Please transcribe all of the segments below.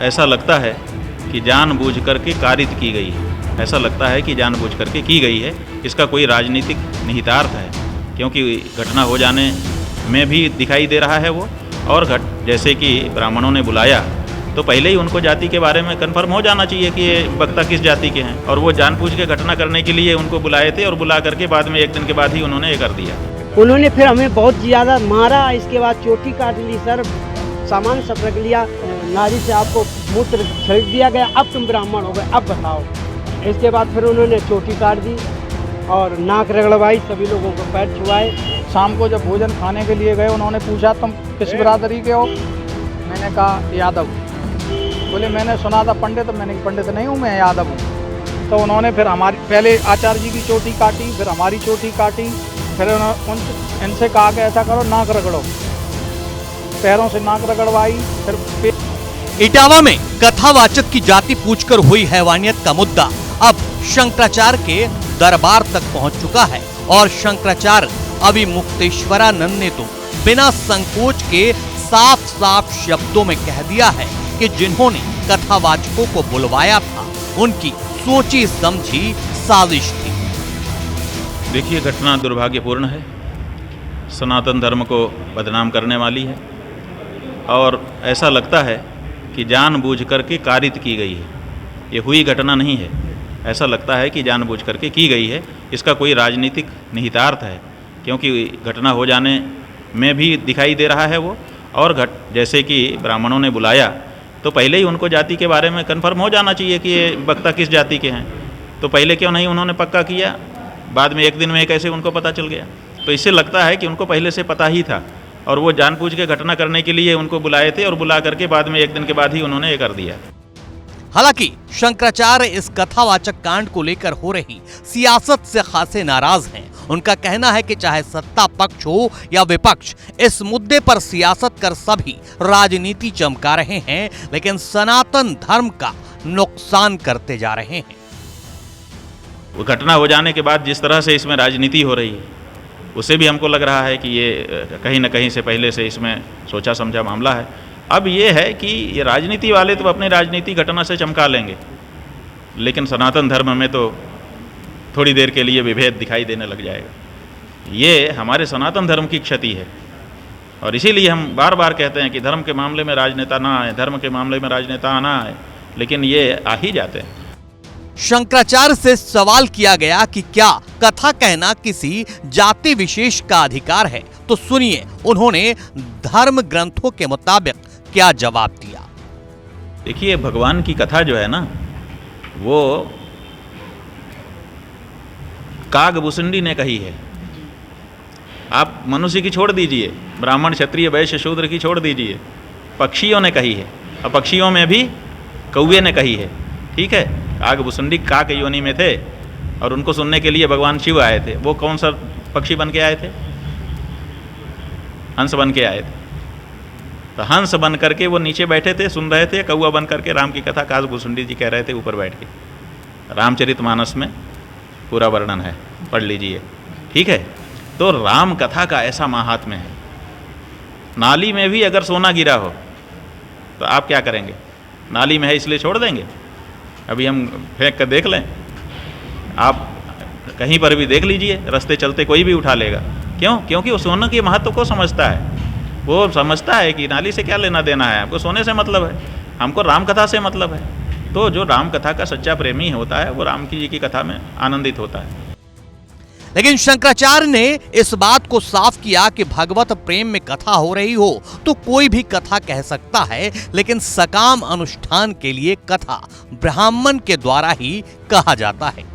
ऐसा लगता है कि जानबूझ करके कारित की गई है। ऐसा लगता है कि जानबूझ करके की गई है। इसका कोई राजनीतिक निहितार्थ है, क्योंकि घटना हो जाने में भी दिखाई दे रहा है वो। और जैसे कि ब्राह्मणों ने बुलाया तो पहले ही उनको जाति के बारे में कन्फर्म हो जाना चाहिए कि ये वक्ता किस जाति के हैं, और वो जानबूझ के घटना करने के लिए उनको बुलाए थे, और बुला करके बाद में एक दिन के बाद ही उन्होंने ये कर दिया। उन्होंने फिर हमें बहुत ज़्यादा मारा, इसके बाद चोटी काट ली सर, सामान सब रख लिया, नारी से आपको मूत्र छिड़क दिया गया, अब तुम ब्राह्मण हो गए, अब बताओ। इसके बाद फिर उन्होंने चोटी काट दी और नाक रगड़वाई, सभी लोगों को पैर छुआए। शाम को जब भोजन खाने के लिए गए, उन्होंने पूछा तुम किस बिरादरी के हो? मैंने कहा यादव। बोले मैंने सुना था पंडित, मैंने पंडित नहीं हूँ, मैं यादव हूँ। तो उन्होंने फिर हमारी पहले आचार्य जी की चोटी काटी, फिर हमारी चोटी काटी, फिर इनसे कहा कि ऐसा करो नाक रगड़ो, पैरों से नाक रगड़वाई। फिर इटावा में कथावाचक की जाति पूछकर हुई हैवानियत का मुद्दा अब शंकराचार्य के दरबार तक पहुंच चुका है और शंकराचार्य अभिमुक्तेश्वरानंद ने तो बिना संकोच के साफ साफ शब्दों में कह दिया है कि जिन्होंने कथावाचकों को बुलवाया था उनकी सोची समझी साजिश थी। देखिए, घटना दुर्भाग्यपूर्ण है, सनातन धर्म को बदनाम करने वाली है, और ऐसा लगता है कि जानबूझ करके कारित की गई है। ये हुई घटना नहीं है, ऐसा लगता है कि जानबूझ करके की गई है। इसका कोई राजनीतिक निहितार्थ है, क्योंकि घटना हो जाने में भी दिखाई दे रहा है वो। और जैसे कि ब्राह्मणों ने बुलाया तो पहले ही उनको जाति के बारे में कन्फर्म हो जाना चाहिए कि ये वक्ता किस जाति के हैं, तो पहले क्यों नहीं उन्होंने पक्का किया? बाद में एक दिन में कैसे उनको पता चल गया? तो इससे लगता है कि उनको पहले से पता ही था, और वो जानबूझ के घटना करने के लिए उनको बुलाए थे, और बुला करके बाद में एक दिन के बाद ही उन्होंने ये कर दिया। हालांकि शंकराचार्य इस कथावाचक कांड को लेकर हो रही सियासत से खासे नाराज हैं। उनका कहना है कि चाहे सत्ता पक्ष हो या विपक्ष, इस मुद्दे पर सियासत कर सभी राजनीति चमका रहे हैं, लेकिन सनातन धर्म का नुकसान करते जा रहे हैं। वो घटना हो जाने के बाद जिस तरह से इसमें राजनीति हो रही है, उससे भी हमको लग रहा है कि ये कहीं न कहीं से पहले से इसमें सोचा समझा मामला है। अब ये है कि ये राजनीति वाले तो अपनी राजनीति घटना से चमका लेंगे, लेकिन सनातन धर्म में तो थोड़ी देर के लिए विभेद दिखाई देने लग जाएगा। ये हमारे सनातन धर्म की क्षति है, और इसीलिए हम बार बार कहते हैं कि धर्म के मामले में राजनेता ना आए, धर्म के मामले में राजनेता ना आए, लेकिन ये आ ही जाते हैं। शंकराचार्य से सवाल किया गया कि क्या कथा कहना किसी जाति विशेष का अधिकार है, तो सुनिए उन्होंने धर्म ग्रंथों के मुताबिक क्या जवाब दिया। देखिए, भगवान की कथा जो है ना, वो कागभूषुंडी ने कही है। आप मनुष्य की छोड़ दीजिए, ब्राह्मण क्षत्रिय वैश्य शूद्र की छोड़ दीजिए, पक्षियों ने कही है, और पक्षियों में भी कौवे ने कही है। ठीक है, कागभूषुंडी काक योनि में थे, और उनको सुनने के लिए भगवान शिव आए थे। वो कौन सा पक्षी बन के आए थे? हंस बन के आए थे। तो हंस बन करके वो नीचे बैठे थे, सुन रहे थे। कौवा बन करके राम की कथा कागभूषुंडी जी कह रहे थे ऊपर बैठ के। रामचरितमानस में पूरा वर्णन है, पढ़ लीजिए। ठीक है, तो राम कथा का ऐसा महात्म्य है। नाली में भी अगर सोना गिरा हो तो आप क्या करेंगे? नाली में है इसलिए छोड़ देंगे? अभी हम फेंक कर देख लें, आप कहीं पर भी देख लीजिए, रास्ते चलते कोई भी उठा लेगा। क्यों? क्योंकि वो सोने के महत्व को समझता है। वो समझता है कि नाली से क्या लेना देना है, हमको सोने से मतलब है, हमको राम कथा से मतलब है। तो जो राम कथा का सच्चा प्रेमी होता है वो राम जी की कथा में आनंदित होता है। लेकिन शंकराचार्य ने इस बात को साफ किया कि भगवत प्रेम में कथा हो रही हो तो कोई भी कथा कह सकता है, लेकिन सकाम अनुष्ठान के लिए कथा ब्राह्मण के द्वारा ही कहा जाता है।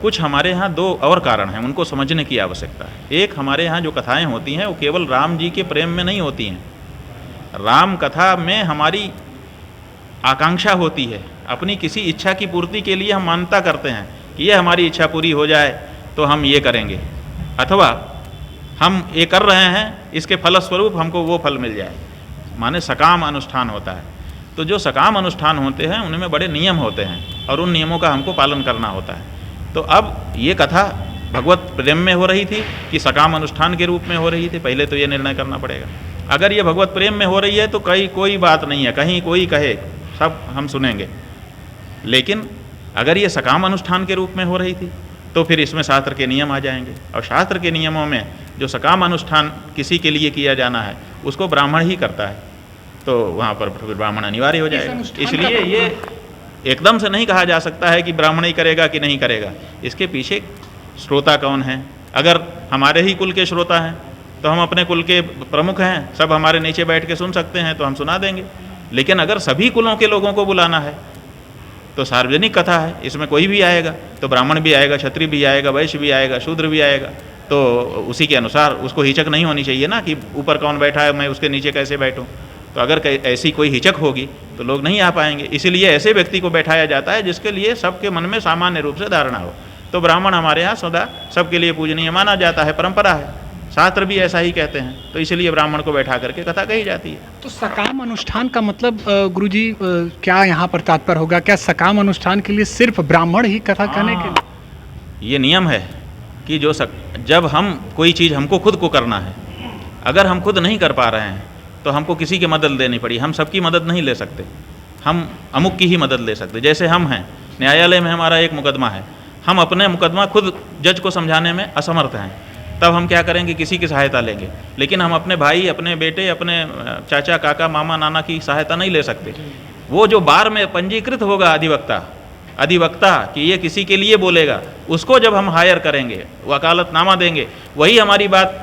कुछ हमारे यहाँ दो और कारण हैं, उनको समझने की आवश्यकता है। एक, हमारे यहाँ जो कथाएं होती हैं वो केवल राम जी के प्रेम में नहीं होती हैं। राम कथा में हमारी आकांक्षा होती है, अपनी किसी इच्छा की पूर्ति के लिए हम मान्यता करते हैं कि ये हमारी इच्छा पूरी हो जाए तो हम ये करेंगे, अथवा हम ये कर रहे हैं इसके फलस्वरूप हमको वो फल मिल जाए, माने सकाम अनुष्ठान होता है। तो जो सकाम अनुष्ठान होते हैं उनमें बड़े नियम होते हैं और उन नियमों का हमको पालन करना होता है। तो अब ये कथा भगवत प्रेम में हो रही थी कि सकाम अनुष्ठान के रूप में हो रही थी, पहले तो ये निर्णय करना पड़ेगा। अगर ये भगवत प्रेम में हो रही है तो कोई बात नहीं है, कहीं कोई कहे सब हम सुनेंगे। लेकिन अगर ये सकाम अनुष्ठान के रूप में हो रही थी तो फिर इसमें शास्त्र के नियम आ जाएंगे, और शास्त्र के नियमों में जो सकाम अनुष्ठान किसी के लिए किया जाना है उसको ब्राह्मण ही करता है, तो वहाँ पर फिर ब्राह्मण अनिवार्य हो जाएगा। इसलिए ये एकदम से नहीं कहा जा सकता है कि ब्राह्मण ही करेगा कि नहीं करेगा। इसके पीछे श्रोता कौन है। अगर हमारे ही कुल के श्रोता हैं तो हम अपने कुल के प्रमुख हैं, सब हमारे नीचे बैठ के सुन सकते हैं तो हम सुना देंगे। लेकिन अगर सभी कुलों के लोगों को बुलाना है तो सार्वजनिक कथा है, इसमें कोई भी आएगा तो ब्राह्मण भी आएगा, क्षत्रिय भी आएगा, वैश्य भी आएगा, शूद्र भी आएगा, तो उसी के अनुसार उसको हिचक नहीं होनी चाहिए ना कि ऊपर कौन बैठा है मैं उसके नीचे कैसे बैठूं। तो अगर ऐसी कोई हिचक होगी तो लोग नहीं आ पाएंगे। इसीलिए ऐसे व्यक्ति को बैठाया जाता है जिसके लिए सबके मन में सामान्य रूप से धारणा हो। तो ब्राह्मण हमारे यहाँ सदा सबके लिए पूजनीय माना जाता है, परंपरा है, शास्त्र भी ऐसा ही कहते हैं, तो इसलिए ब्राह्मण को बैठा करके कथा कही जाती है। तो सकाम अनुष्ठान का मतलब गुरुजी क्या यहाँ पर तात्पर्य होगा? क्या सकाम अनुष्ठान के लिए सिर्फ ब्राह्मण ही कथा कहने के लिए? ये नियम है कि जब हम कोई चीज़ हमको खुद को करना है, अगर हम खुद नहीं कर पा रहे हैं तो हमको किसी की मदद लेनी पड़ी। हम सबकी मदद नहीं ले सकते, हम अमुक की ही मदद ले सकते। जैसे हम हैं, न्यायालय में हमारा एक मुकदमा है, हम अपने मुकदमा खुद जज को समझाने में असमर्थ हैं, तब हम क्या करेंगे? किसी की सहायता लेंगे। लेकिन हम अपने भाई, अपने बेटे, अपने चाचा, काका, मामा, नाना की सहायता नहीं ले सकते। वो जो बार में पंजीकृत होगा अधिवक्ता कि ये किसी के लिए बोलेगा, उसको जब हम हायर करेंगे, वकालतनामा देंगे, वही हमारी बात।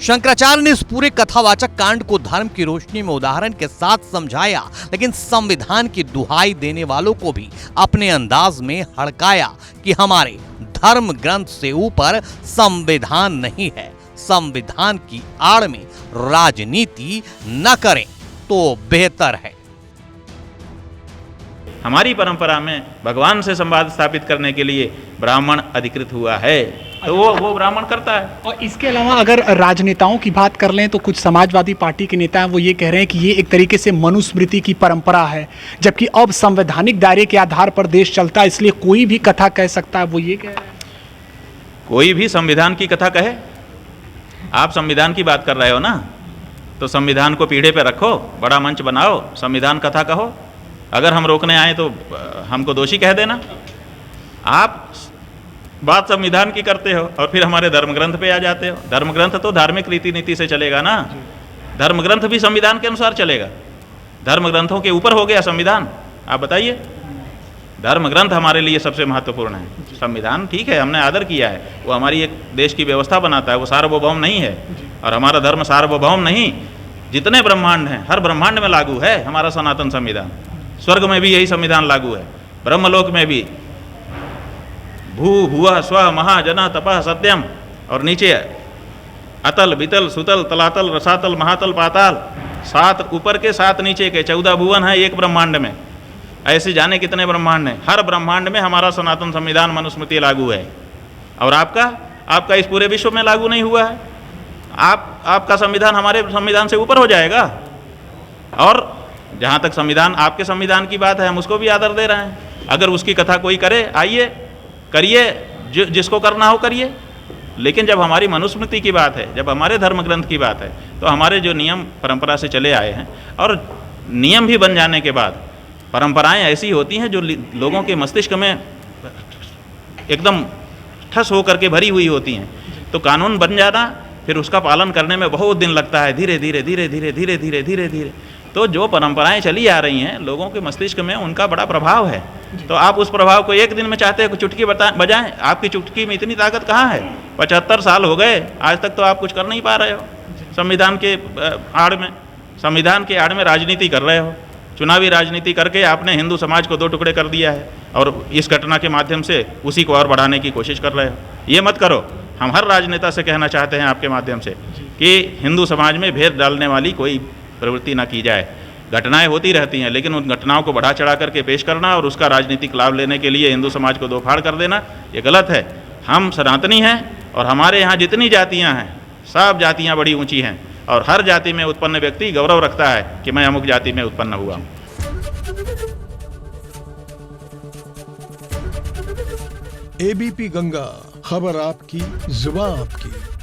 शंकराचार्य ने इस पूरे कथावाचक कांड को धर्म की रोशनी में उदाहरण के साथ समझाया, लेकिन संविधान की दुहाई देने वालों को भी अपने अंदाज में हड़काया कि हमारे धर्म ग्रंथ से ऊपर संविधान नहीं है। संविधान की आड़ में राजनीति न करें तो बेहतर है। हमारी परंपरा में भगवान से संवाद स्थापित करने के लिए ब्राह्मण अधिकृत हुआ है, तो वो ब्राह्मण करता है। और इसके अलावा अगर राजनेताओं की बात कर लें तो कुछ समाजवादी पार्टी के नेता हैं, वो ये कह रहे हैं कि ये एक तरीके से मनुस्मृति की परंपरा है, जबकि अब संवैधानिक दायरे के आधार पर देश चलता है, इसलिए कोई भी कथा कह सकता है। वो ये कह रहे हैं कोई भी संविधान की कथा कहे। आप संविधान की बात कर रहे हो ना, तो संविधान को पीढ़े पे रखो, बड़ा मंच बनाओ, संविधान कथा कहो। अगर हम रोकने आए तो हमको दोषी कह देना। आप बात संविधान की करते हो और फिर हमारे धर्मग्रंथ पे आ जाते हो। धर्मग्रंथ तो धार्मिक रीति नीति से चलेगा ना, धर्मग्रंथ भी संविधान के अनुसार चलेगा। धर्मग्रंथों के ऊपर हो गया संविधान? आप बताइए। धर्मग्रंथ हमारे लिए सबसे महत्वपूर्ण है। संविधान ठीक है, हमने आदर किया है, वो हमारी एक देश की व्यवस्था बनाता है, वो सार्वभौम नहीं है। और हमारा धर्म सार्वभौम नहीं, जितने ब्रह्मांड हैं हर ब्रह्मांड में लागू है हमारा सनातन संविधान। स्वर्ग में भी यही संविधान लागू है, ब्रह्मलोक में भी। भू भुवः स्वः महा जना तपः सत्यम, और नीचे अतल वितल सुतल तलातल रसातल महातल पाताल, 7 ऊपर के 7 नीचे के, 14 भुवन है एक ब्रह्मांड में। ऐसे जाने कितने ब्रह्मांड हैं, हर ब्रह्मांड में हमारा सनातन संविधान मनुस्मृति लागू है। और आपका इस पूरे विश्व में लागू नहीं हुआ है। आपका संविधान हमारे संविधान से ऊपर हो जाएगा। और जहाँ तक संविधान, आपके संविधान की बात है, हम उसको भी आदर दे रहे हैं। अगर उसकी कथा कोई करे, आइए करिए, जिसको करना हो करिए। लेकिन जब हमारी मनुस्मृति की बात है, जब हमारे धर्म ग्रंथ की बात है, तो हमारे जो नियम परंपरा से चले आए हैं, और नियम भी बन जाने के बाद परंपराएं ऐसी होती हैं जो लोगों के मस्तिष्क में एकदम ठस होकर के भरी हुई होती हैं, तो कानून बन जाना, फिर उसका पालन करने में बहुत दिन लगता है, धीरे धीरे धीरे धीरे धीरे धीरे धीरे धीरे। तो जो परंपराएं चली आ रही हैं, लोगों के मस्तिष्क में उनका बड़ा प्रभाव है। तो आप उस प्रभाव को एक दिन में चाहते हो कि चुटकी बजाएं? आपकी चुटकी में इतनी ताकत कहाँ है? 75 साल हो गए, आज तक तो आप कुछ कर नहीं पा रहे हो। संविधान के आड़ में राजनीति कर रहे हो। चुनावी राजनीति करके आपने हिंदू समाज को 2 टुकड़े कर दिया है, और इस घटना के माध्यम से उसी को और बढ़ाने की कोशिश कर रहे हो। ये मत करो। हम हर राजनेता से कहना चाहते हैं आपके माध्यम से कि हिंदू समाज में भेद डालने वाली कोई प्रवृत्ति ना की जाए। घटनाएं होती रहती हैं, लेकिन उन घटनाओं को बढ़ा चढ़ा करके पेश करना और उसका राजनीतिक लाभ लेने के लिए हिंदू समाज को 2 फाड़ कर देना, ये गलत है। हम सनातनी हैं, और हमारे यहाँ जितनी जातियाँ हैं, सब जातियाँ बड़ी ऊंची हैं, और हर जाति में उत्पन्न व्यक्ति गौरव रखता है कि मैं अमुक जाति में उत्पन्न हुआ हूँ। एबीपी गंगा, खबर आपकी, जुबान आपकी।